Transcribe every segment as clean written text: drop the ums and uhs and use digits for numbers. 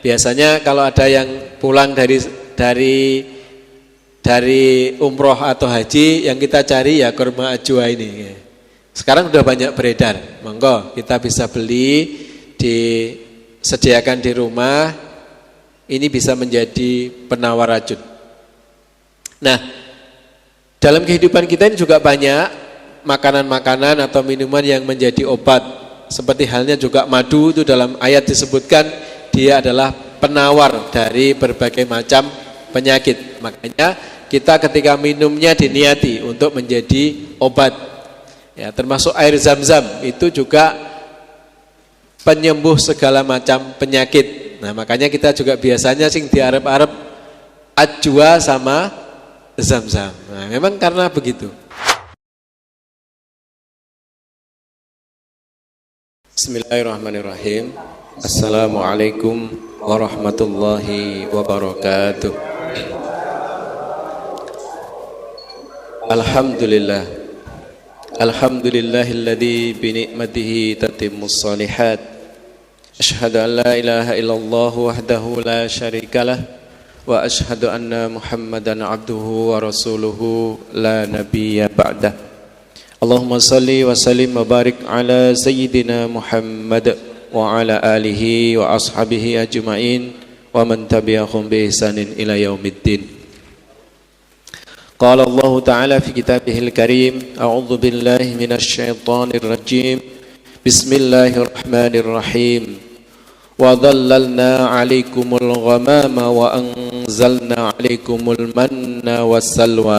Biasanya kalau ada yang pulang dari umroh atau haji, yang kita cari ya kurma ajwa ini. Sekarang sudah banyak beredar, monggo kita bisa beli, disediakan di rumah. Ini bisa menjadi penawar racun. Nah, dalam kehidupan kita ini juga banyak makanan-makanan atau minuman yang menjadi obat. Seperti halnya juga madu, itu dalam ayat disebutkan dia adalah penawar dari berbagai macam penyakit. Makanya kita ketika minumnya diniati untuk menjadi obat. Ya, termasuk air zam-zam itu juga penyembuh segala macam penyakit. Nah, makanya kita juga biasanya sing diarep-arep ajwa sama zam-zam. Nah, memang karena begitu. Bismillahirrahmanirrahim. Assalamualaikum warahmatullahi wabarakatuh. Alhamdulillah. Alhamdulillahilladzi bi ni'matihi tatimmus shalihat. Asyhadu an la ilaha illallah wahdahu la syarikalah wa asyhadu anna Muhammadan abduhu wa rasuluhu la nabiyya ba'dah. Allahumma salli wa sallim wa barik ala sayyidina Muhammad wa ala alihi wa ashabihi ajma'in wa man tabi'ahum bi ihsanin ila yaumiddin. Qala Allah Ta'ala fi kitabihil karim, a'udzu billahi minasy syaithanir rajim. Bismillahirrahmanirrahim. Wa dhallalna 'alaikumul ghamama wa anzalna 'alaikumul manna wassalwa.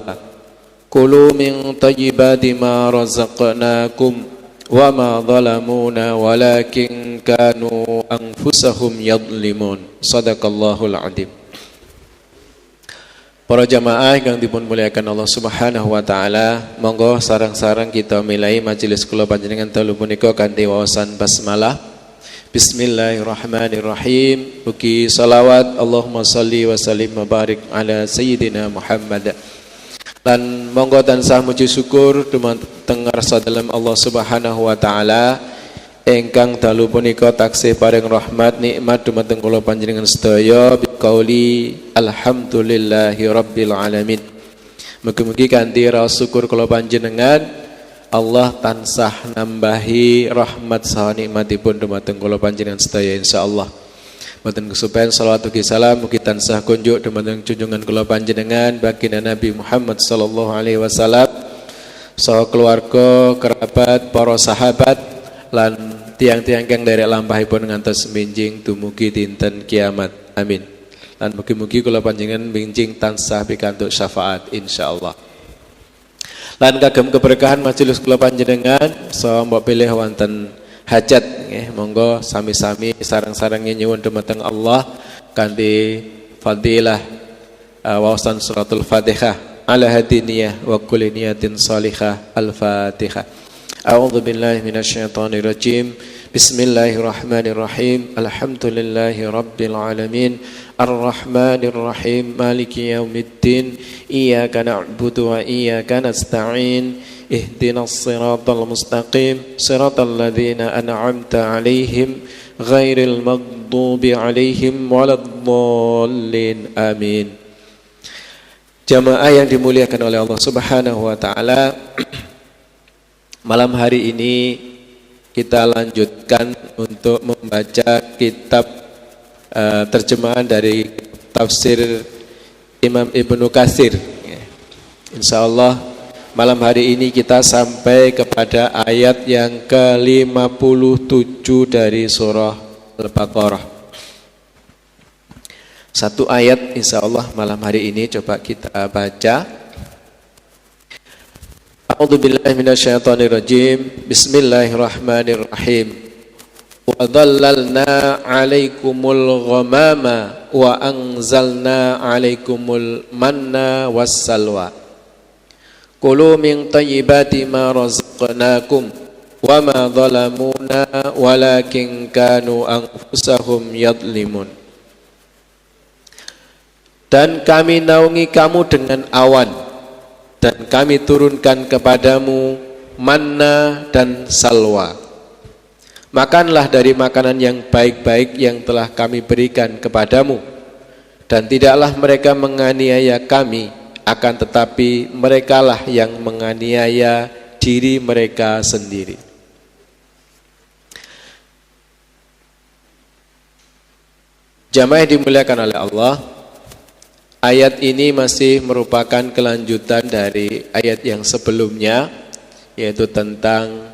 Kulu min thayyibati ma razaqnakum wa ma zalamuna walakin kanu anfusahum yadhlimun. Shadaqallahul adzim. Para jamaah yang dipun muliakan Allah Subhanahu wa taala, monggo sareng-sareng kita milai majelis kula panjenengan dalu punika kanthi wawasan basmalah. Bismillahirrahmanirrahim. Mugi salawat Allahumma shalli wa sallim wa barik ala sayyidina Muhammad. Lan monggo tansah muji syukur dumateng ngarsa dalem Allah Subhanahu wa taala ingkang dalu punika taksih paring rahmat nikmat dumateng kula panjenengan sedaya biqauli alhamdulillahi rabbil alamin. Mugi-mugi kanthi raos syukur kula panjenengan Allah tansah nambahi rahmat saha nikmatipun dumateng kula panjenengan sedaya insyaallah. Mboten kesupen selawat ugi salam mugi tansah kunjuk dumateng junjungan kula panjenengan baginda Nabi Muhammad sallallahu alaihi wasallam saha keluarga, kerabat, para sahabat lan tiang-tiang kang derek lampahipun ngantos minjing dumugi dinten kiamat. Amin. Lan mugi-mugi kula panjenengan minjing tansah pikantuk syafaat insyaallah. Lan kagem keberkahan majelis kula panjenengan saha mbok pilih wonten hajat nggih, monggo sami-sami sareng-sareng nyuwun dumateng Allah kanthi fadilah wawasan suratul Fatihah ala hadiniyah wa kulli niyatin salihah. Al-Fatihah. A'udzu billahi minasyaitonir rajim. Bismillahirrahmanirrahim. Alhamdulillahi rabbil alamin. Ar-Rahmanir Rahim. Maliki yaumiddin. Iyyaka na'budu wa iyyaka nasta'in. Ihdinas siratal mustaqim. Siratal ladzina an'amta 'alaihim ghairil maghdubi 'alaihim waladdallin. Amin. Jamaah yang dimuliakan oleh Allah Subhanahu wa taala, malam hari ini kita lanjutkan untuk membaca kitab terjemahan dari tafsir Imam Ibnu Katsir. Insyaallah malam hari ini kita sampai kepada ayat yang ke-57 dari surah Al-Baqarah. Satu ayat insyaallah malam hari ini coba kita baca. A'udzu billahi minasyaitonir rajim. Bismillahirrahmanirrahim. Wa dhallalna 'alaikumul ghamama wa anzalna 'alaikumul manna wassalwa. Kulu min thayyibati ma razaqnakum wa ma zalamuna walakin kanu anfusahum yadhlimun. Dan kami naungi kamu dengan awan, dan kami turunkan kepadamu manna dan salwa. Makanlah dari makanan yang baik-baik yang telah kami berikan kepadamu, dan tidaklah mereka menganiaya kami, akan tetapi merekalah yang menganiaya diri mereka sendiri. Jamaah yang dimuliakan oleh Allah, ayat ini masih merupakan kelanjutan dari ayat yang sebelumnya, yaitu tentang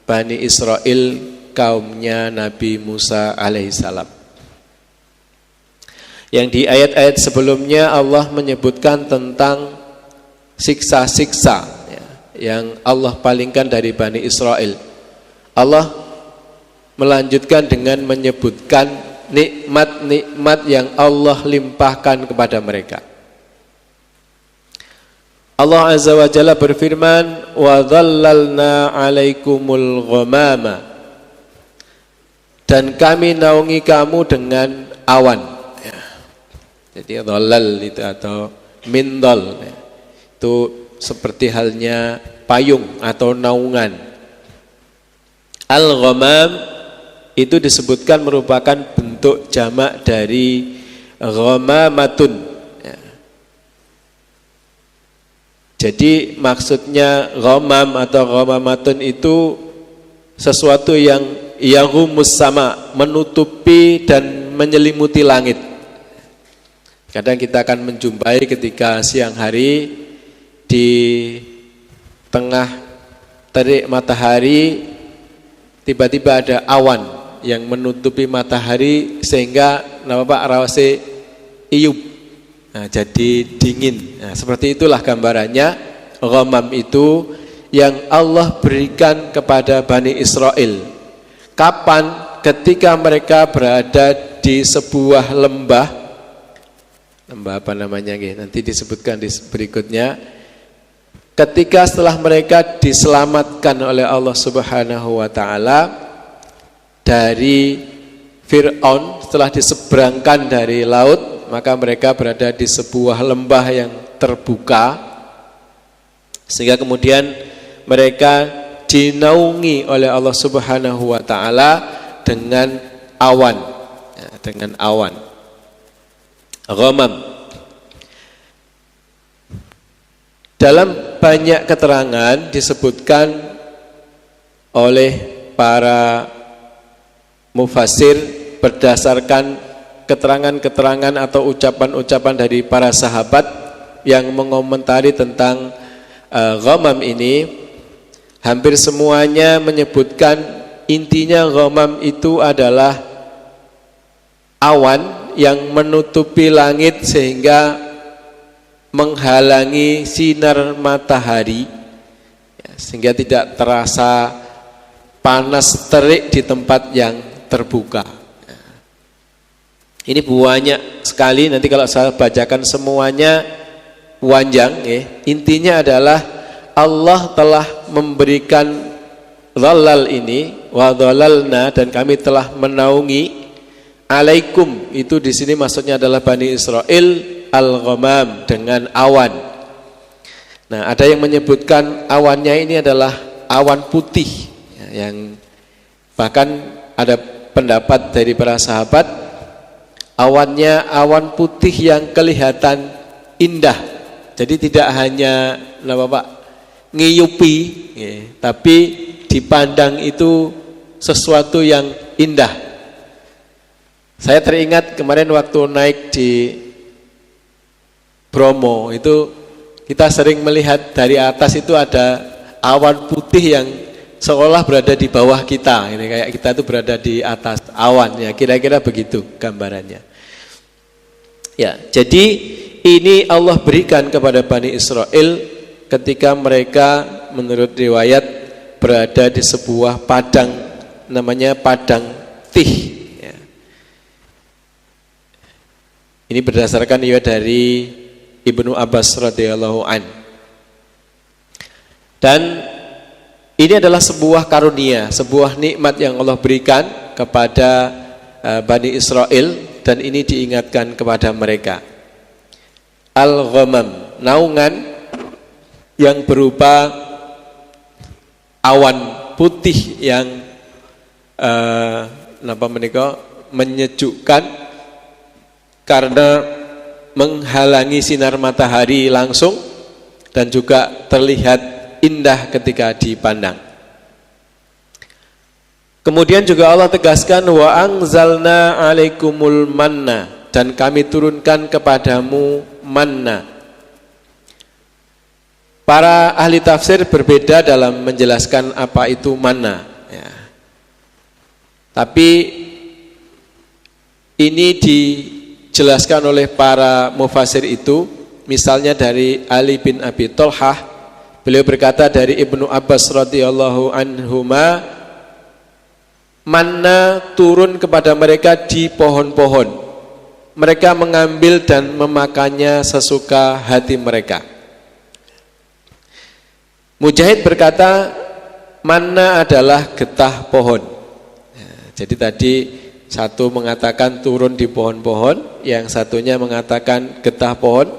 Bani Israel, kaumnya Nabi Musa alaihissalam. Yang di ayat-ayat sebelumnya Allah menyebutkan tentang siksa-siksa yang Allah palingkan dari Bani Israel. Allah melanjutkan dengan menyebutkan nikmat-nikmat yang Allah limpahkan kepada mereka. Allah Azza wa Jalla berfirman, wa dhallalna alaikumul ghamama, dan kami naungi kamu dengan awan. Jadi dhalal itu atau mindal, itu seperti halnya payung atau naungan. Al-ghamam itu disebutkan merupakan bentuk jamak dari ghamamatun. Jadi maksudnya ghamam atau ghamamatun itu sesuatu yang yaghumus sama, menutupi dan menyelimuti langit. Kadang kita akan menjumpai ketika siang hari di tengah terik matahari tiba-tiba ada awan yang menutupi matahari sehingga rawase iyub. Nah, jadi dingin. Nah, seperti itulah gambarannya ghamam itu yang Allah berikan kepada Bani Israel. Kapan? Ketika mereka berada di sebuah lembah apa namanya, nanti disebutkan di berikutnya. Ketika setelah mereka diselamatkan oleh Allah Subhanahu wa taala dari Fir'aun, setelah diseberangkan dari laut, maka mereka berada di sebuah lembah yang terbuka, sehingga kemudian mereka dinaungi oleh Allah Subhanahu wa taala dengan awan, dengan awan ghamam. Dalam banyak keterangan disebutkan oleh para mufassir berdasarkan keterangan-keterangan atau ucapan-ucapan dari para sahabat yang mengomentari tentang ghamam ini, hampir semuanya menyebutkan intinya ghamam itu adalah awan yang menutupi langit sehingga menghalangi sinar matahari, sehingga tidak terasa panas terik di tempat yang terbuka. Ini banyak sekali, nanti kalau saya bacakan semuanya panjang. Intinya adalah Allah telah memberikan dhalal ini, wa dhalalna, dan kami telah menaungi alaikum, itu di sini maksudnya adalah Bani Israel, al-ghamam, dengan awan. Nah, ada yang menyebutkan awannya ini adalah awan putih, yang bahkan ada pendapat dari para sahabat awannya awan putih yang kelihatan indah. Jadi tidak hanya ngiyupi, tapi dipandang itu sesuatu yang indah. Saya teringat kemarin waktu naik di Bromo itu, kita sering melihat dari atas itu ada awan putih yang seolah berada di bawah kita. Ini kayak kita itu berada di atas awan, ya kira-kira begitu gambarannya. Ya, jadi ini Allah berikan kepada Bani Israel ketika mereka menurut riwayat berada di sebuah padang, namanya padang Tih. Ya. Ini berdasarkan riwayat dari Ibnu Abbas radhiyallahu an. Dan ini adalah sebuah karunia, sebuah nikmat yang Allah berikan kepada Bani Israel, dan ini diingatkan kepada mereka. Al-ghamam, naungan yang berupa awan putih yang napa menika menyejukkan karena menghalangi sinar matahari langsung dan juga terlihat indah ketika dipandang. Kemudian juga Allah tegaskan wa anzalna 'alaikumul manna, dan kami turunkan kepadamu manna. Para ahli tafsir berbeda dalam menjelaskan apa itu manna ya. Tapi ini dijelaskan oleh para mufassir itu, misalnya dari Ali bin Abi Thalhah, beliau berkata dari Ibnu Abbas radhiyallahu anhuma, manna turun kepada mereka di pohon-pohon, mereka mengambil dan memakannya sesuka hati mereka. Mujahid berkata manna adalah getah pohon ya, jadi tadi satu mengatakan turun di pohon-pohon, yang satunya mengatakan getah pohon.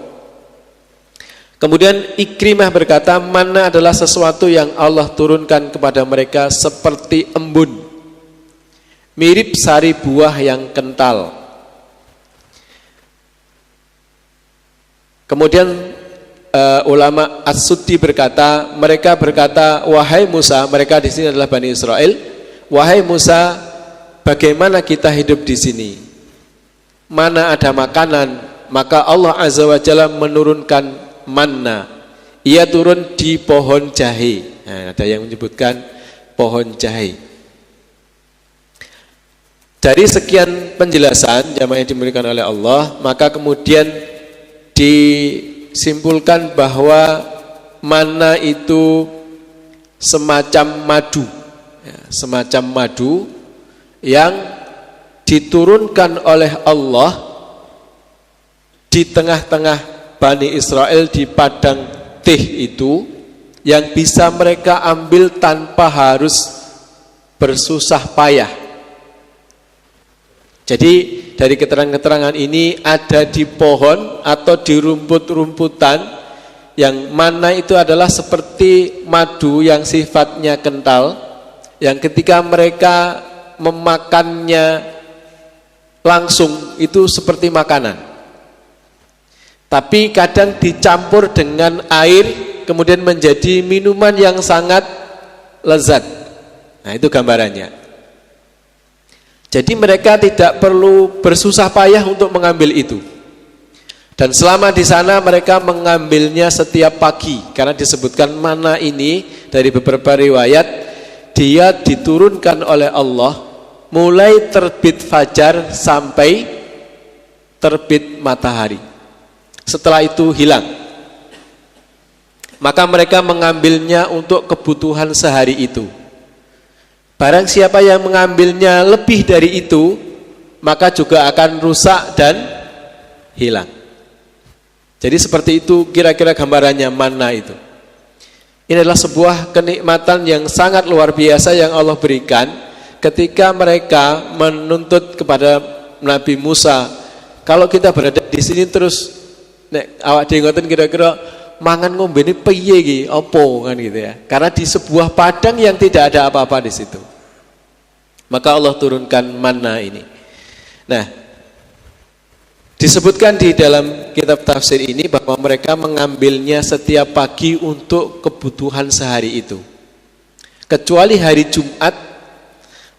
Kemudian Ikrimah berkata manna adalah sesuatu yang Allah turunkan kepada mereka seperti embun, mirip sari buah yang kental. Kemudian ulama As-Suddi berkata, mereka berkata, wahai Musa, mereka di sini adalah Bani Israel, wahai Musa, bagaimana kita hidup di sini? Mana ada makanan, maka Allah Azza wa Jalla menurunkan manna. Ia turun di pohon jahe. Nah, ada yang menyebutkan pohon jahe. Dari sekian penjelasan jamaah yang dimuliakan oleh Allah, maka kemudian disimpulkan bahwa manna itu semacam madu ya, semacam madu yang diturunkan oleh Allah di tengah-tengah Bani Israel di padang teh itu, yang bisa mereka ambil tanpa harus bersusah payah. Jadi dari keterangan-keterangan ini ada di pohon atau di rumput-rumputan, yang mana itu adalah seperti madu yang sifatnya kental, yang ketika mereka memakannya langsung itu seperti makanan. Tapi kadang dicampur dengan air kemudian menjadi minuman yang sangat lezat. Nah, itu gambarannya. Jadi mereka tidak perlu bersusah payah untuk mengambil itu. Dan selama di sana mereka mengambilnya setiap pagi, karena disebutkan manna ini dari beberapa riwayat dia diturunkan oleh Allah mulai terbit fajar sampai terbit matahari. Setelah itu hilang. Maka mereka mengambilnya untuk kebutuhan sehari itu. Barang siapa yang mengambilnya lebih dari itu, maka juga akan rusak dan hilang. Jadi seperti itu kira-kira gambarannya manna itu. Ini adalah sebuah kenikmatan yang sangat luar biasa yang Allah berikan ketika mereka menuntut kepada Nabi Musa, kalau kita berada di sini terus nek awak dhewe ngoten kira-kira mangan ngombe ini piye iki apa kan gitu ya. Karena di sebuah padang yang tidak ada apa-apa di situ. Maka Allah turunkan manna ini. Nah, disebutkan di dalam kitab tafsir ini bahwa mereka mengambilnya setiap pagi untuk kebutuhan sehari itu. Kecuali hari Jumat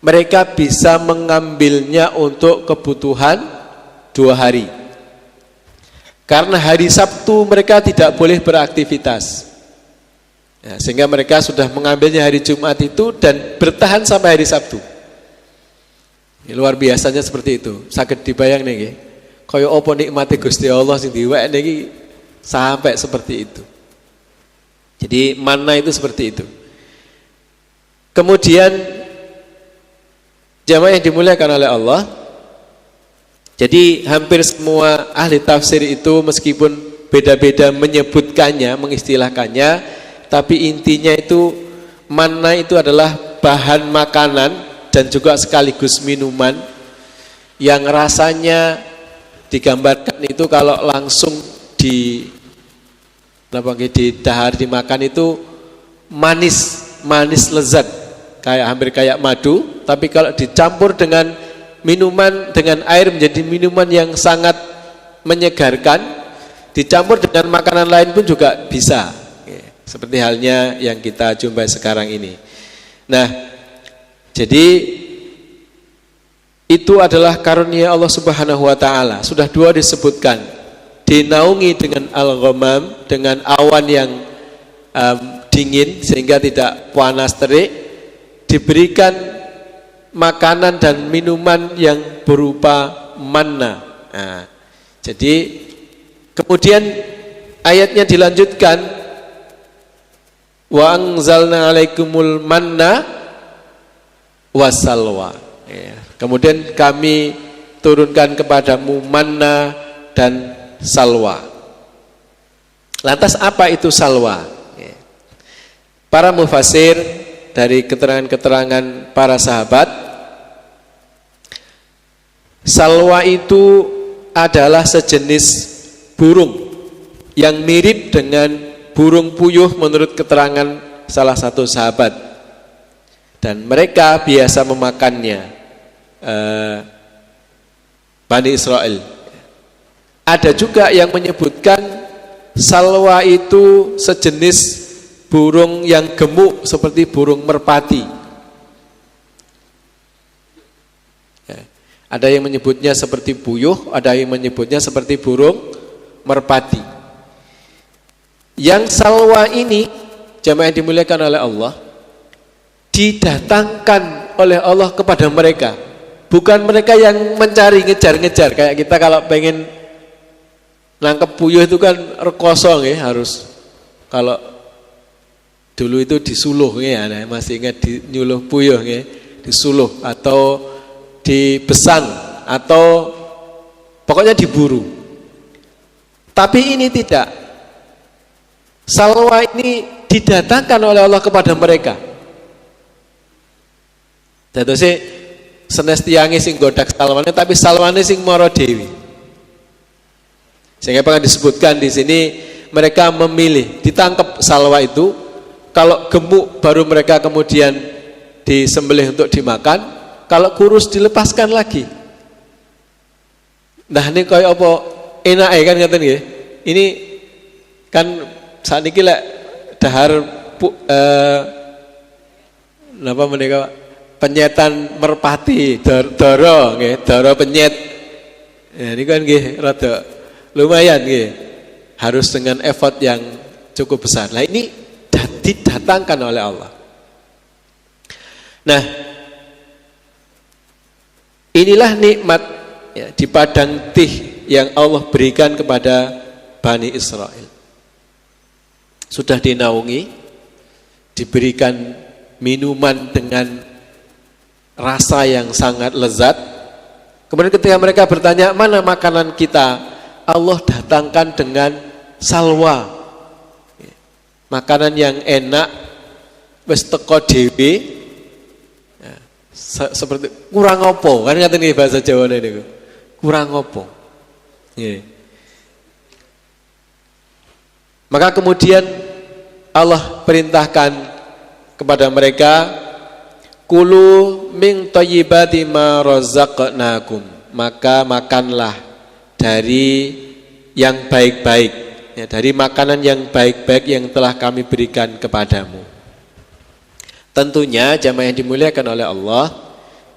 mereka bisa mengambilnya untuk kebutuhan 2 hari. Karena hari Sabtu mereka tidak boleh beraktivitas ya, sehingga mereka sudah mengambilnya hari Jumat itu dan bertahan sampai hari Sabtu. Ini luar biasanya seperti itu. Saged dibayang nih, kaya apa nikmate Gusti Allah sing diwek niki sampai seperti itu. Jadi manna itu seperti itu. Kemudian jamaah yang dimuliakan oleh Allah, jadi hampir semua ahli tafsir itu meskipun beda-beda menyebutkannya, mengistilahkannya, tapi intinya itu manna itu adalah bahan makanan dan juga sekaligus minuman yang rasanya digambarkan itu kalau langsung didahar dimakan itu manis lezat, hampir kayak madu. Tapi kalau dicampur dengan minuman, dengan air menjadi minuman yang sangat menyegarkan, dicampur dengan makanan lain pun juga bisa. Seperti halnya yang kita jumpai sekarang ini. Nah, jadi itu adalah karunia Allah Subhanahu wa taala. Sudah dua disebutkan. Dinaungi dengan al-ghamam, dengan awan yang dingin sehingga tidak panas terik, diberikan makanan dan minuman yang berupa manna. Nah, jadi kemudian ayatnya dilanjutkan, wa anzalna alaikumul manna wassalwa. Kemudian kami turunkan kepadamu manna dan salwa. Lantas apa itu salwa? Para mufasir dari keterangan-keterangan para sahabat, salwa itu adalah sejenis burung yang mirip dengan burung puyuh menurut keterangan salah satu sahabat, dan mereka biasa memakannya, Bani Israel. Ada juga yang menyebutkan salwa itu sejenis burung yang gemuk seperti burung merpati. Ada yang menyebutnya seperti puyuh, ada yang menyebutnya seperti burung merpati. Yang salwa ini, jamaah yang dimuliakan oleh Allah, didatangkan oleh Allah kepada mereka. Bukan mereka yang mencari, ngejar-ngejar. Kayak kita kalau pengen nangkep puyuh itu kan rekoso ya, harus. Kalau dulu itu disuluh ya, masih ingat nyuluh puyuh ya, disuluh atau dibesang atau pokoknya diburu. Tapi ini tidak. Salwa ini didatangkan oleh Allah kepada mereka. Dadose senes tiange sing godak salwane, tapi salwane sing mara dewi. Sehingga pernah disebutkan di sini mereka memilih ditangkap salwa itu. Kalau gemuk baru mereka kemudian disembelih untuk dimakan, kalau kurus dilepaskan lagi. Nah ini kayak apa enak kan ngaten nggih. Ini kan saat ini lek dahar napa menika penyetan merpati dara nggih, dara penyet. Ya ini kan nggih rada lumayan nggih. Harus dengan effort yang cukup besar. Nah ini didatangkan oleh Allah. Nah, inilah nikmat ya, di padang tih yang Allah berikan kepada Bani Israel. Sudah dinaungi, diberikan minuman dengan rasa yang sangat lezat. Kemudian ketika mereka bertanya, mana makanan kita? Allah datangkan dengan salwa. Makanan yang enak, wis teko dhewe, ya, seperti kurang opo kan ngaten iki bahasa Jawa niku. Kurang opo. Nggih. Maka kemudian Allah perintahkan kepada mereka, kulu min thayyibati ma razaqnakum. Maka makanlah dari yang baik-baik. Ya, dari makanan yang baik-baik yang telah kami berikan kepadamu. Tentunya jamaah yang dimuliakan oleh Allah,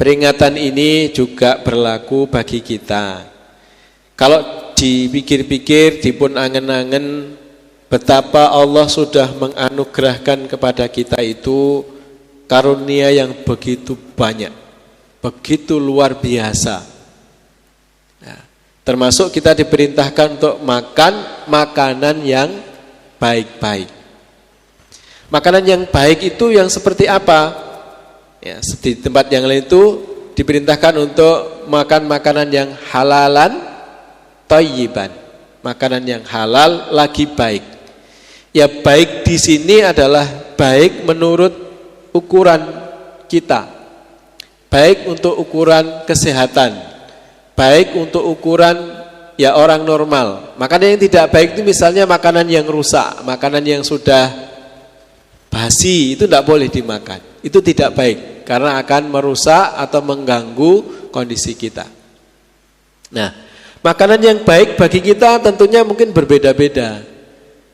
peringatan ini juga berlaku bagi kita. Kalau dipikir-pikir, dipun angen-angen betapa Allah sudah menganugerahkan kepada kita itu karunia yang begitu banyak, begitu luar biasa. Termasuk kita diperintahkan untuk makan makanan yang baik-baik. Makanan yang baik itu yang seperti apa? Ya, di tempat yang lain itu diperintahkan untuk makan makanan yang halalan thayyiban. Makanan yang halal lagi baik. Ya baik di sini adalah baik menurut ukuran kita. Baik untuk ukuran kesehatan. Baik untuk ukuran ya orang normal. Makanan yang tidak baik itu misalnya makanan yang rusak, makanan yang sudah basi itu tidak boleh dimakan. Itu tidak baik. karena akan merusak atau mengganggu kondisi kita. Nah, makanan yang baik bagi kita tentunya mungkin berbeda-beda.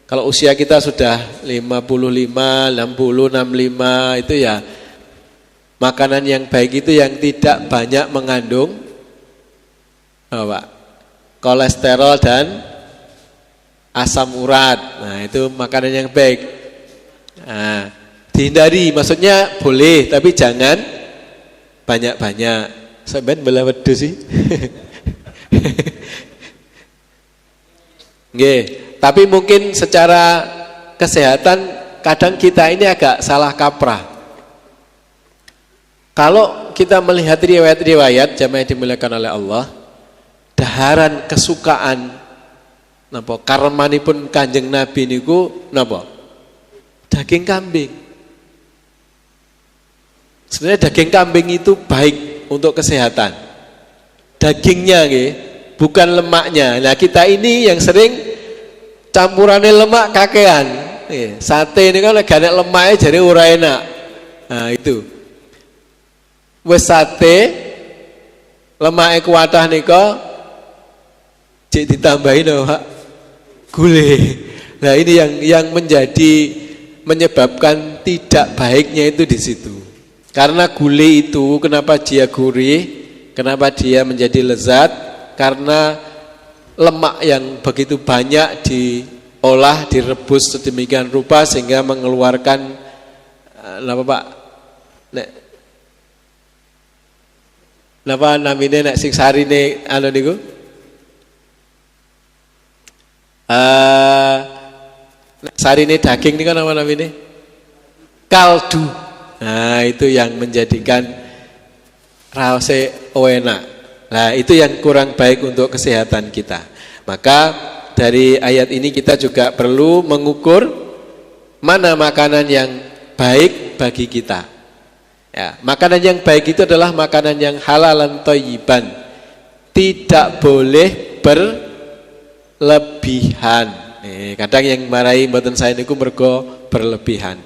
Kalau usia kita sudah 55, 60, 65 itu ya makanan yang baik itu yang tidak banyak mengandung kolesterol dan asam urat. Nah, itu makanan yang baik. Nah, dihindari, maksudnya boleh tapi jangan banyak-banyak. Sampeyan belah wedhus sih. Nggih, tapi mungkin secara kesehatan kadang kita ini agak salah kaprah. Kalau kita melihat riwayat-riwayat jamaah yang dimuliakan oleh Allah, daharan kesukaan napa karmanipun Kanjeng Nabi niku napa? Daging kambing. Sebenarnya daging kambing itu baik untuk kesehatan. Dagingnya nggih, bukan lemaknya. Nah, kita ini yang sering campurannya lemak kakean. Sate ini kan lagi ada lemaknya jadi ora enak. Nah, itu. Wes sate lemaknya kuatah nika cek ditambahin Pak gulai. Nah, ini yang menyebabkan tidak baiknya itu di situ. Karena gulai itu kenapa dia gurih, kenapa dia menjadi lezat? Karena lemak yang begitu banyak diolah, direbus sedemikian rupa sehingga mengeluarkan apa Pak? Napa namine nek sing sarine anu niku? Sarine daging niku apa namine? Kaldu. Nah, itu yang menjadikan rasa enak. Nah, itu yang kurang baik untuk kesehatan kita. Maka dari ayat ini kita juga perlu mengukur mana makanan yang baik bagi kita. Ya, makanan yang baik itu adalah makanan yang halalan thayyiban. Tidak boleh berlebihan. Kadang yang marahi mboten saya niku mergo berlebihan.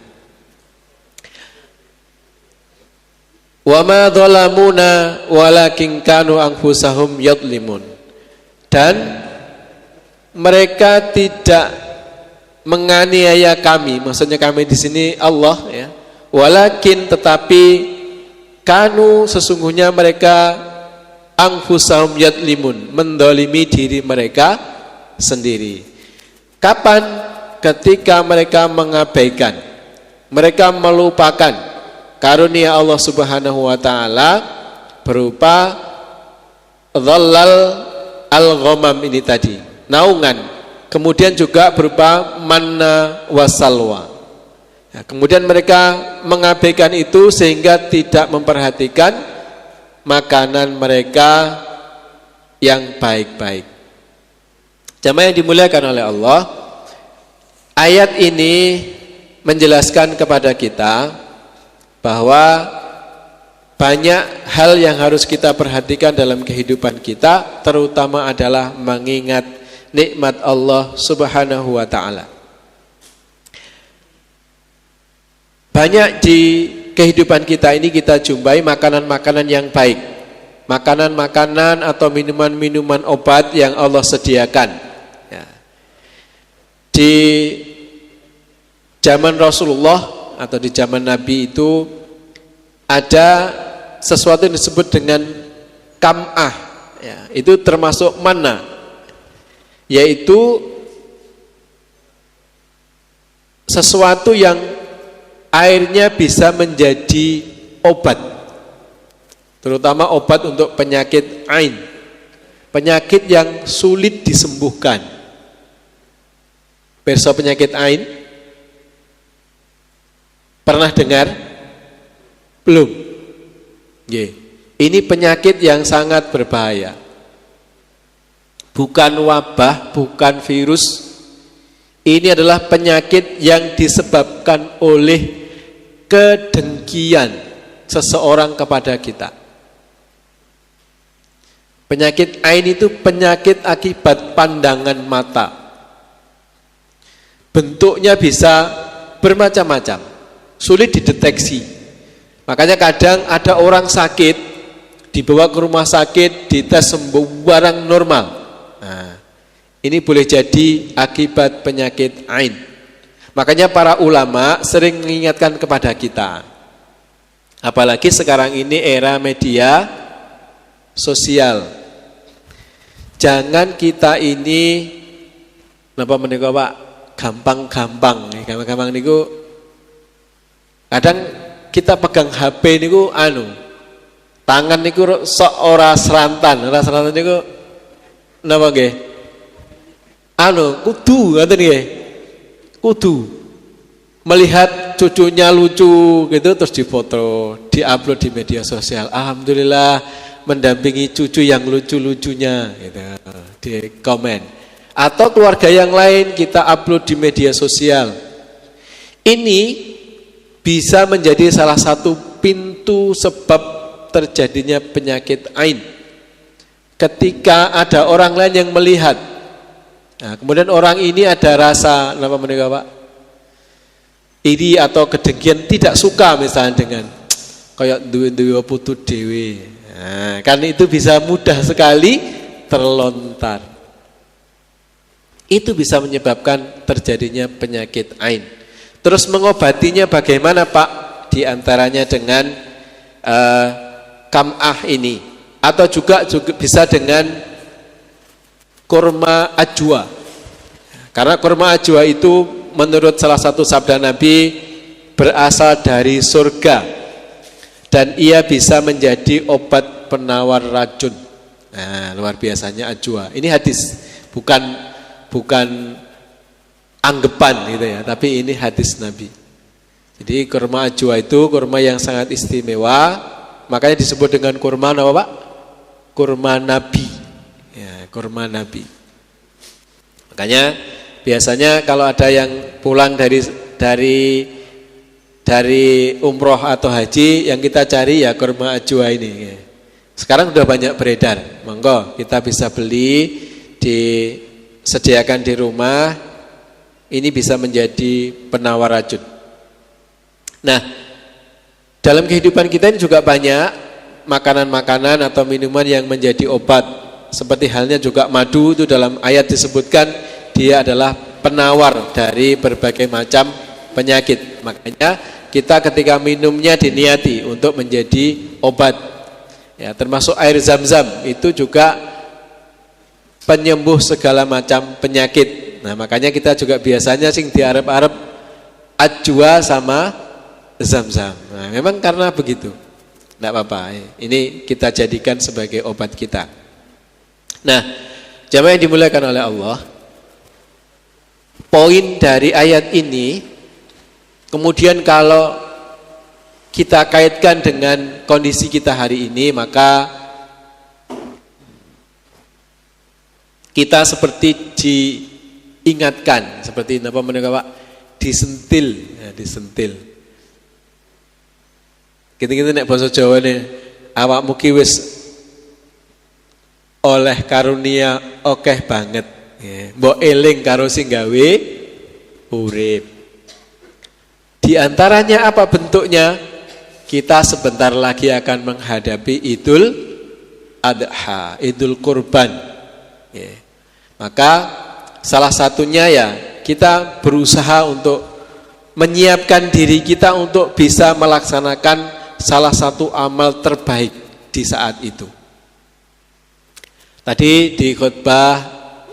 Wa ma dhalamuna walakin kanu anfusahum yadlimun. Dan mereka tidak menganiaya kami, maksudnya kami di sini Allah ya. Walakin tetapi kanu sesungguhnya mereka anfusahum yadlimun, mendolimi diri mereka sendiri. Kapan? Ketika mereka mengabaikan, mereka melupakan karunia Allah Subhanahu wa taala berupa dhallal al-ghamam ini tadi, naungan. Kemudian juga berupa manna wasalwa. Nah, kemudian mereka mengabaikan itu sehingga tidak memperhatikan makanan mereka yang baik-baik. Jamaah yang dimuliakan oleh Allah, ayat ini menjelaskan kepada kita bahwa banyak hal yang harus kita perhatikan dalam kehidupan kita, terutama adalah mengingat nikmat Allah Subhanahu wa taala. Banyak di kehidupan kita ini kita jumpai makanan-makanan yang baik, makanan-makanan atau minuman-minuman obat yang Allah sediakan. Ya. Di zaman Rasulullah atau di zaman Nabi itu ada sesuatu yang disebut dengan kam'ah, ya, itu termasuk manna, yaitu sesuatu yang airnya bisa menjadi obat, terutama obat untuk penyakit ain, penyakit yang sulit disembuhkan. Perso penyakit ain pernah dengar? Belum? Ini penyakit yang sangat berbahaya. Bukan wabah, bukan virus. Ini adalah penyakit yang disebabkan oleh kedengkian seseorang kepada kita. Penyakit ain itu penyakit akibat pandangan mata. Bentuknya bisa bermacam-macam, sulit dideteksi. Makanya kadang ada orang sakit, dibawa ke rumah sakit, dites sembarang normal. Nah, ini boleh jadi akibat penyakit ain. Makanya para ulama sering mengingatkan kepada kita, apalagi sekarang ini era media sosial. Jangan kita ini napa menika Pak, gampang-gampang niku. Kadang kita pegang HP niku tangan niku sok ora serantan niku napa nggih? Kudu ngoten nggih. Kudu melihat cucunya lucu gitu terus difoto, diupload di media sosial. Alhamdulillah mendampingi cucu yang lucu-lucunya gitu, di komen. Atau keluarga yang lain kita upload di media sosial. Ini bisa menjadi salah satu pintu sebab terjadinya penyakit ain. Ketika ada orang lain yang melihat, nah, kemudian orang ini ada rasa apa menika Pak? Iri atau kedengkian, tidak suka misalnya dengan kayak duwe putu dewe. Nah, kan itu bisa mudah sekali terlontar. Itu bisa menyebabkan terjadinya penyakit ain. Terus mengobatinya bagaimana Pak? Di antaranya dengan kam'ah ini, atau juga bisa dengan kurma ajwa. Karena kurma ajwa itu menurut salah satu sabda Nabi berasal dari surga dan ia bisa menjadi obat penawar racun. Nah, luar biasanya ajwa. Ini hadis, bukan anggapan gitu ya, tapi ini hadis Nabi. Jadi kurma ajwa itu kurma yang sangat istimewa, makanya disebut dengan kurma apa Pak? Kurma Nabi. Ya, kurma Nabi. Makanya biasanya kalau ada yang pulang dari umroh atau haji, yang kita cari ya kurma ajwa ini. Sekarang sudah banyak beredar. Monggo kita bisa beli, disediakan di rumah. Ini bisa menjadi penawar racun. Nah, dalam kehidupan kita ini juga banyak makanan-makanan atau minuman yang menjadi obat. Seperti halnya juga madu, itu dalam ayat disebutkan dia adalah penawar dari berbagai macam penyakit. Makanya kita ketika minumnya diniati untuk menjadi obat. Ya, termasuk air zam-zam itu juga penyembuh segala macam penyakit. Nah, makanya kita juga biasanya sing di Arab-Arab ajwa sama zam-zam. Nah, memang karena begitu. Tidak apa-apa. Ini kita jadikan sebagai obat kita. Nah, jamaah yang dimuliakan oleh Allah, poin dari ayat ini, kemudian kalau kita kaitkan dengan kondisi kita hari ini, maka kita seperti diingatkan, seperti apa menika Pak? Disentil, ya, disentil. Gitu-gitu nek basa Jawane, awakmu ki wis oleh karunia akeh banget. Ya, mbok eling karo sing gawe urip. Di antaranya apa bentuknya? Kita sebentar lagi akan menghadapi Idul Adha, Idul Kurban. Ya. Maka salah satunya ya kita berusaha untuk menyiapkan diri kita untuk bisa melaksanakan salah satu amal terbaik di saat itu. Tadi di khutbah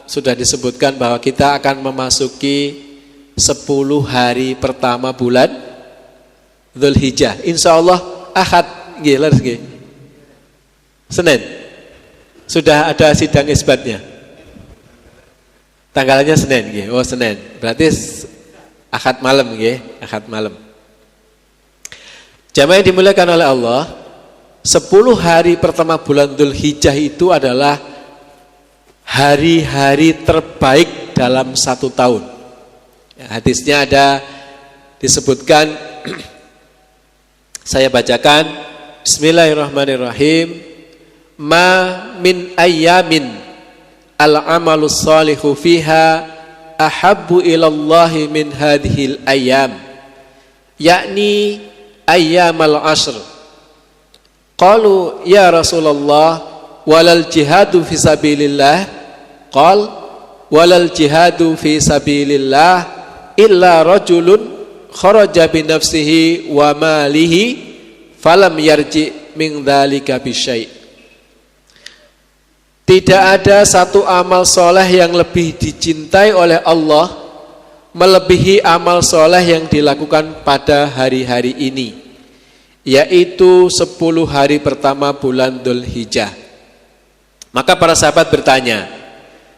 sudah disebutkan bahwa kita akan memasuki 10 hari pertama bulan Dzulhijjah. Insyaallah Ahad nggih leres nggih. Senin. Sudah ada sidang isbatnya. Tanggalnya Senin nggih. Oh, Senin. Berarti Ahad malam nggih, Ahad malam. Jamaah yang dimuliakan oleh Allah, 10 hari pertama bulan Dzulhijjah itu adalah hari-hari terbaik dalam 1 tahun. Ya, hadisnya ada disebutkan, saya bacakan, Bismillahirrahmanirrahim. Ma min ayyamin al-amalus salihu fiha ahabbu ilallahi min hadhil ayyam, yakni ayyamal ashr. Qalu ya Rasulullah walal jihadu fi sabilillah. Qal walal jihadu fi sabilillah illa rajulun kharaja bi nafsihi wa malihi falam yarji min dzalika bisyai'. Tidak ada satu amal soleh yang lebih dicintai oleh Allah melebihi amal soleh yang dilakukan pada hari-hari ini, yaitu 10 hari pertama bulan Dzulhijjah. Maka para sahabat bertanya,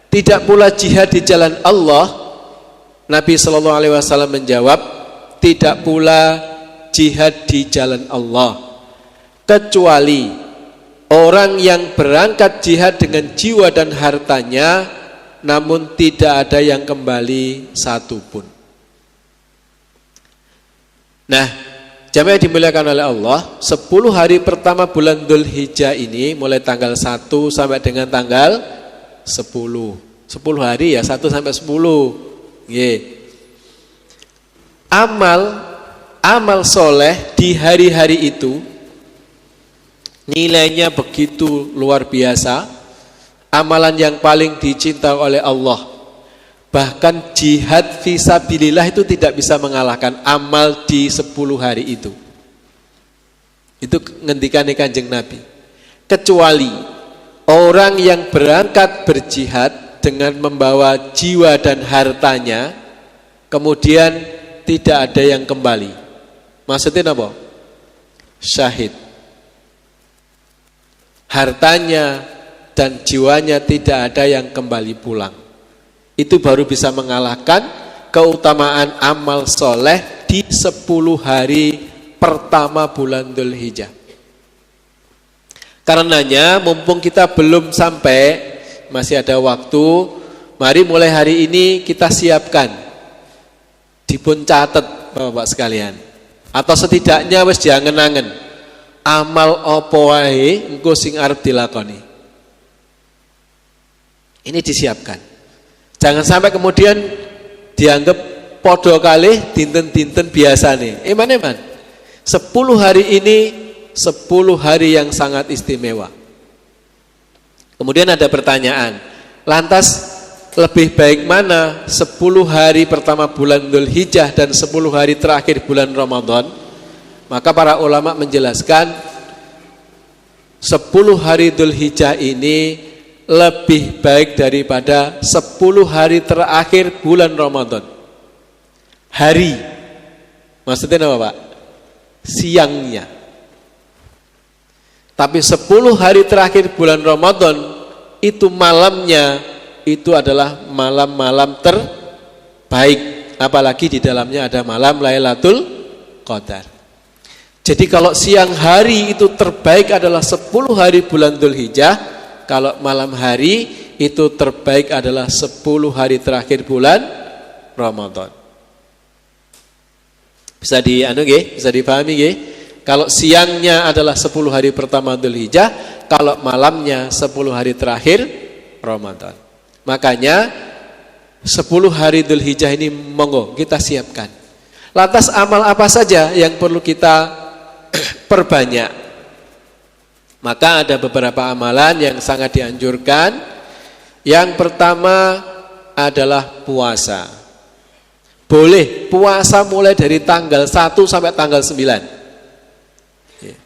tidak pula jihad di jalan Allah? Nabi SAW menjawab, tidak pula jihad di jalan Allah, kecuali orang yang berangkat jihad dengan jiwa dan hartanya, namun tidak ada yang kembali satupun. Nah, jamaah yang dimuliakan oleh Allah, 10 hari pertama bulan Dzulhijjah ini mulai tanggal 1 sampai dengan tanggal 10. 10 hari ya, 1 sampai 10. Amal soleh di hari-hari itu nilainya begitu luar biasa. Amalan yang paling dicinta oleh Allah. Bahkan jihad fisabilillah itu tidak bisa mengalahkan amal di 10 hari itu. Itu ngendikane Kanjeng Nabi. Kecuali orang yang berangkat berjihad dengan membawa jiwa dan hartanya, kemudian tidak ada yang kembali. Maksudnya apa? Syahid. Hartanya dan jiwanya tidak ada yang kembali pulang. Itu baru bisa mengalahkan keutamaan amal soleh di 10 hari pertama bulan Dzulhijjah. Karenanya mumpung kita belum sampai, masih ada waktu, mari mulai hari ini kita siapkan, dipun catet Bapak sekalian, atau setidaknya wis diangen-angen amal apa wae engko sing arep dilakoni. Ini disiapkan. Jangan sampai kemudian dianggap podo kalih dinten-dinten biasa nih. Eman-eman. 10 hari ini 10 hari yang sangat istimewa. Kemudian ada pertanyaan, lantas lebih baik mana 10 hari pertama bulan Dzulhijjah dan 10 hari terakhir bulan Ramadan? Maka para ulama menjelaskan 10 hari Dzulhijjah ini lebih baik daripada 10 hari terakhir bulan Ramadan. Hari, maksudnya apa Pak? Siangnya. Tapi 10 hari terakhir bulan Ramadan itu malamnya, itu adalah malam-malam terbaik. Apalagi di dalamnya ada malam Lailatul Qadar. Jadi kalau siang hari itu terbaik adalah 10 hari bulan Dzulhijjah, kalau malam hari itu terbaik adalah 10 hari terakhir bulan Ramadan. Bisa bisa dipahami nggih? Kalau siangnya adalah 10 hari pertama Dzulhijjah, kalau malamnya 10 hari terakhir Ramadan. Makanya 10 hari Dzulhijjah ini monggo kita siapkan. Lantas amal apa saja yang perlu kita perbanyak? Maka ada beberapa amalan yang sangat dianjurkan. Yang pertama adalah puasa. Boleh puasa mulai dari tanggal 1 sampai tanggal 9.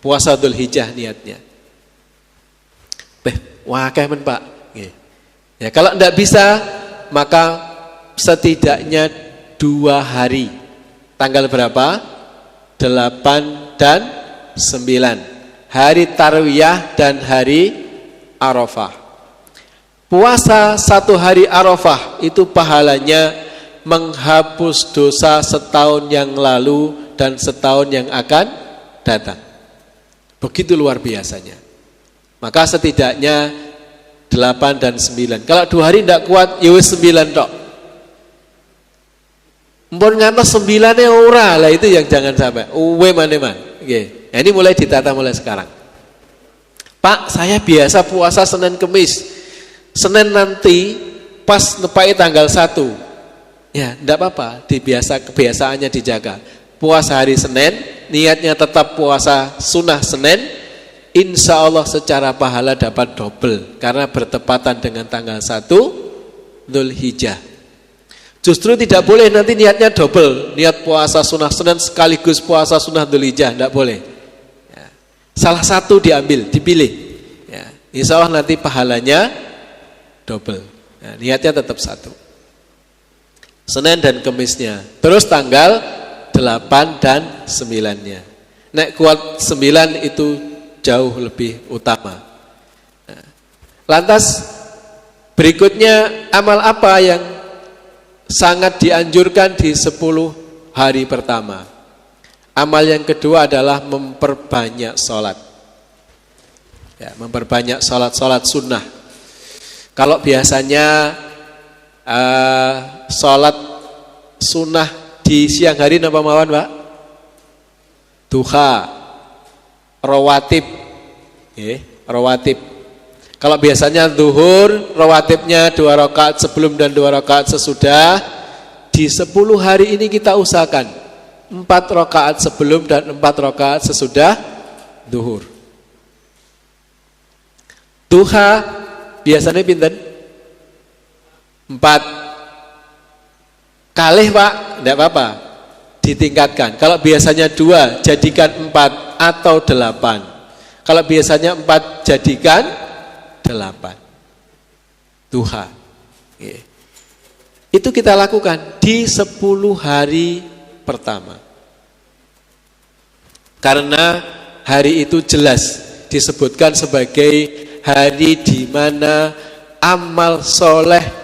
Puasa Dzulhijjah niatnya. Wakeh men Pak. Ya, kalau tidak bisa maka setidaknya 2 hari. Tanggal berapa? 8 dan 9. Hari Tarwiyah dan hari Arafah. Puasa 1 hari Arafah itu pahalanya menghapus dosa setahun yang lalu dan setahun yang akan datang. Begitu luar biasanya. Maka setidaknya 8 dan 9. Kalau 2 hari tidak kuat, ya wis 9 tok. Mpun ngantos 9-e ora, lah itu yang jangan sampai. Uwe maneman. Nggih. Nah, ini mulai ditata mulai sekarang. Pak, saya biasa puasa Senin Kemis. Senin nanti pas nepai tanggal 1. Ya, enggak apa-apa, kebiasaannya dijaga. Puasa hari Senin, niatnya tetap puasa sunnah Senin, insya Allah secara pahala dapat double karena bertepatan dengan tanggal 1 Dzulhijjah. Justru tidak boleh nanti niatnya double, niat puasa sunnah Senin sekaligus puasa sunnah Dzulhijjah, tidak boleh. Ya. Salah satu diambil, dipilih. Ya. Insya Allah nanti pahalanya double. Ya, niatnya tetap satu. Senin dan Kemisnya. Terus tanggal 8 dan 9-nya. Nek kuat 9 itu jauh lebih utama. Nah, lantas berikutnya amal apa yang sangat dianjurkan di 10 hari pertama? Amal yang kedua adalah memperbanyak sholat. Ya, memperbanyak sholat sunnah. Kalau biasanya sholat sunnah di siang hari napa mawon, Pak? Duha, rawatib. Rawatib. Kalau biasanya zuhur, rawatibnya 2 rakaat sebelum dan 2 rakaat sesudah. Di 10 hari ini kita usahakan 4 rakaat sebelum dan 4 rakaat sesudah zuhur. Duha biasanya pinten? 4. Kalih, Pak, tidak apa-apa, ditingkatkan. Kalau biasanya 2, jadikan 4 atau 8. Kalau biasanya 4, jadikan 8. Duha. Itu kita lakukan di 10 hari pertama. Karena hari itu jelas disebutkan sebagai hari di mana amal soleh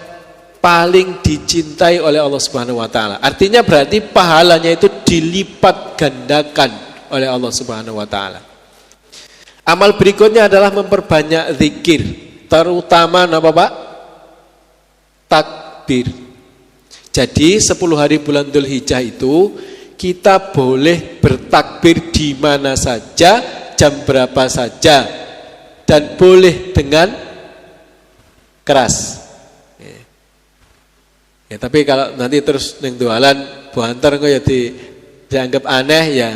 paling dicintai oleh Allah Subhanahu wa taala. Artinya berarti pahalanya itu dilipat gandakan oleh Allah Subhanahu wa taala. Amal berikutnya adalah memperbanyak zikir, terutama apa, Pak? Takbir. Jadi 10 hari bulan Dzulhijjah itu kita boleh bertakbir di mana saja, jam berapa saja, dan boleh dengan keras. Ya, tapi kalau nanti terus ning doalan buanter kok ya dianggap aneh, ya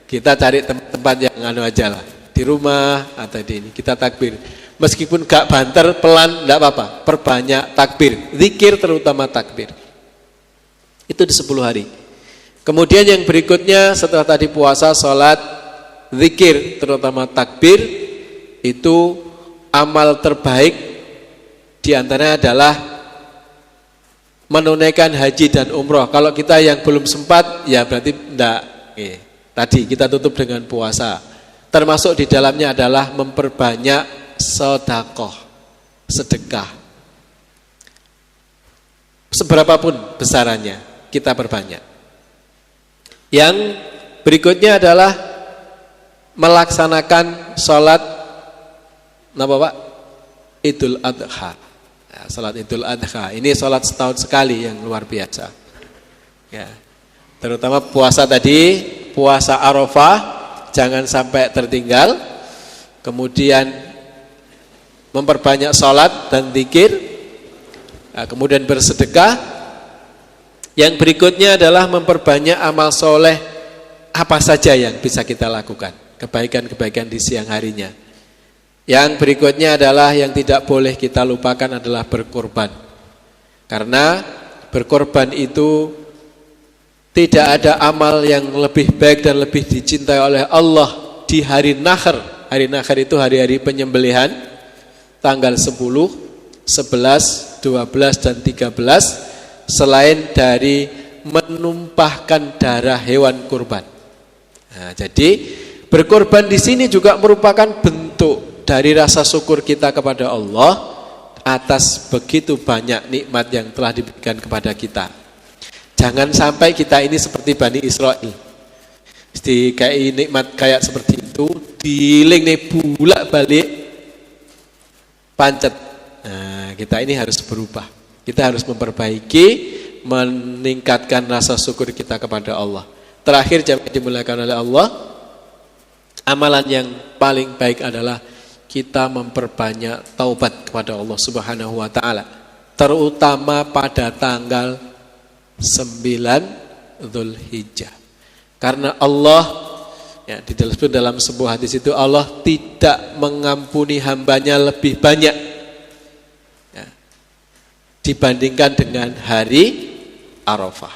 kita cari tempat yang anu aja lah, di rumah atau di ini kita takbir. Meskipun gak banter, pelan enggak apa-apa, perbanyak takbir, zikir terutama takbir. Itu di 10 hari. Kemudian yang berikutnya setelah tadi puasa, sholat, zikir terutama takbir, itu amal terbaik diantaranya adalah menunaikan haji dan umroh. Kalau kita yang belum sempat, ya berarti enggak. Tadi kita tutup dengan puasa. Termasuk di dalamnya adalah memperbanyak sedekah. Seberapapun besarannya, kita perbanyak. Yang berikutnya adalah melaksanakan sholat apa, Pak? Idul Adha. Ya, sholat Idul Adha. Ini sholat setahun sekali yang luar biasa. Ya. Terutama puasa tadi, puasa Arafah, jangan sampai tertinggal. Kemudian memperbanyak sholat dan zikir. Nah, kemudian bersedekah. Yang berikutnya adalah memperbanyak amal soleh apa saja yang bisa kita lakukan, kebaikan-kebaikan di siang harinya. Yang berikutnya adalah yang tidak boleh kita lupakan adalah berkorban. Karena berkorban itu tidak ada amal yang lebih baik dan lebih dicintai oleh Allah di hari Nahr. Hari Nahr itu hari-hari penyembelihan, tanggal 10, 11, 12 dan 13, selain dari menumpahkan darah hewan kurban. Nah, jadi berkorban di sini juga merupakan bentuk dari rasa syukur kita kepada Allah atas begitu banyak nikmat yang telah diberikan kepada kita. Jangan sampai kita ini seperti Bani Israel. Dikai nikmat kayak seperti itu, diling nih bulak balik pancet. Nah, kita ini harus berubah. Kita harus memperbaiki, meningkatkan rasa syukur kita kepada Allah. Terakhir, jamaah dimuliakan oleh Allah, amalan yang paling baik adalah kita memperbanyak taubat kepada Allah Subhanahu wa taala, terutama pada tanggal 9 Dzulhijjah. Karena Allah ya, dalam sebuah hadis itu Allah tidak mengampuni hambanya lebih banyak ya, dibandingkan dengan hari Arafah.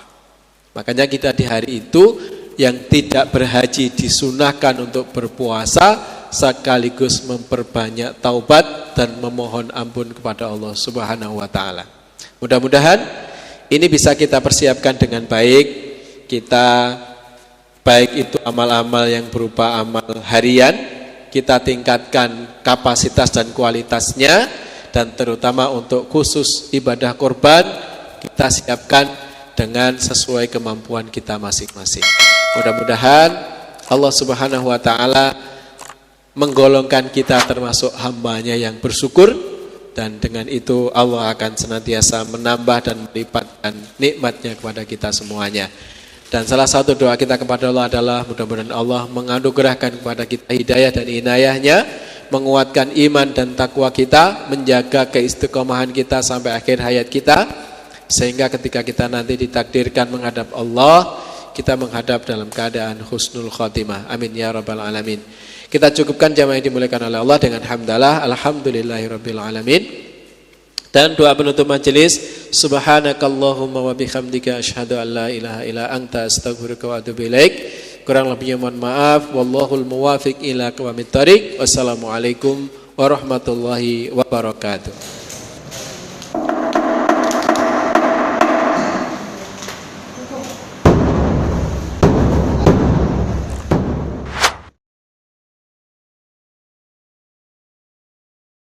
Makanya kita di hari itu yang tidak berhaji disunahkan untuk berpuasa sekaligus memperbanyak taubat dan memohon ampun kepada Allah Subhanahu wa taala. Mudah-mudahan ini bisa kita persiapkan dengan baik. Kita baik itu amal-amal yang berupa amal harian, kita tingkatkan kapasitas dan kualitasnya, dan terutama untuk khusus ibadah korban kita siapkan dengan sesuai kemampuan kita masing-masing. Mudah-mudahan Allah Subhanahu wa taala menggolongkan kita termasuk hamba-Nya yang bersyukur, dan dengan itu Allah akan senantiasa menambah dan melipatkan nikmat-Nya kepada kita semuanya. Dan salah satu doa kita kepada Allah adalah mudah-mudahan Allah menganugerahkan kepada kita hidayah dan inayah-Nya, menguatkan iman dan takwa kita, menjaga keistiqomahan kita sampai akhir hayat kita, sehingga ketika kita nanti ditakdirkan menghadap Allah, kita menghadap dalam keadaan husnul khotimah. Amin ya rabbal alamin. Kita cukupkan jamaah yang dimuliakan oleh Allah dengan hamdalah alhamdulillahirabbil alamin. Dan doa penutup majelis, subhanakallahumma wa bihamdika asyhadu an la ilaha illa anta astaghfiruka wa atubu ilaik. Kurang lebihnya mohon maaf. Wallahul muwafiq ila aqwamit thoriq. Wassalamualaikum warahmatullahi wabarakatuh.